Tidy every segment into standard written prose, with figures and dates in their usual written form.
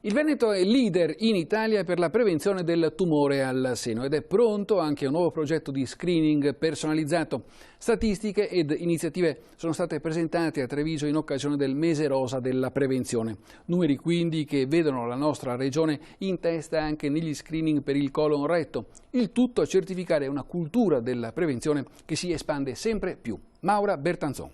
Il Veneto è leader in Italia per la prevenzione del tumore al seno ed è pronto anche un nuovo progetto di screening personalizzato. Statistiche ed iniziative sono state presentate a Treviso in occasione del mese rosa della prevenzione. Numeri quindi che vedono la nostra regione in testa anche negli screening per il colon retto. Il tutto a certificare una cultura della prevenzione che si espande sempre più. Maura Bertanzon.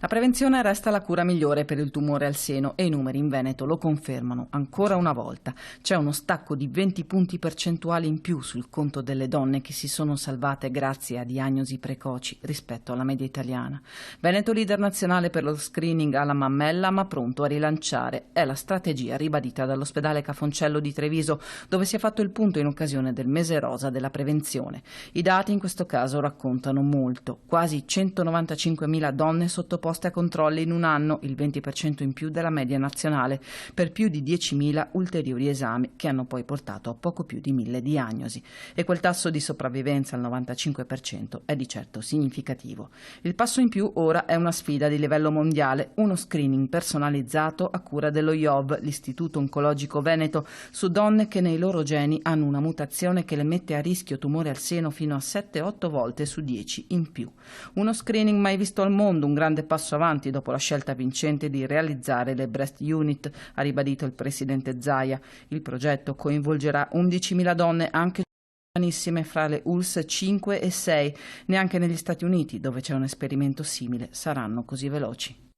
La prevenzione resta la cura migliore per il tumore al seno e i numeri in Veneto lo confermano ancora una volta. C'è uno stacco di 20 punti percentuali in più sul conto delle donne che si sono salvate grazie a diagnosi precoci rispetto alla media italiana. Veneto leader nazionale per lo screening alla mammella, ma pronto a rilanciare. È la strategia ribadita dall'ospedale Cafoncello di Treviso, dove si è fatto il punto in occasione del mese rosa della prevenzione. I dati in questo caso raccontano molto. Quasi 195.000 donne sottoposte a controlli in un anno, il 20% in più della media nazionale, per più di 10.000 ulteriori esami che hanno poi portato a poco più di 1.000 diagnosi. E quel tasso di sopravvivenza al 95% è di certo significativo. Il passo in più ora è una sfida di livello mondiale, uno screening personalizzato a cura dello IOV, l'Istituto Oncologico Veneto, su donne che nei loro geni hanno una mutazione che le mette a rischio tumore al seno fino a 7-8 volte su 10 in più. Uno screening mai visto al mondo, un grande passo avanti dopo la scelta vincente di realizzare le Breast Unit, ha ribadito il presidente Zaia. Il progetto coinvolgerà 11.000 donne, anche giovanissime, fra le ULS 5 e 6. Neanche negli Stati Uniti, dove c'è un esperimento simile, saranno così veloci.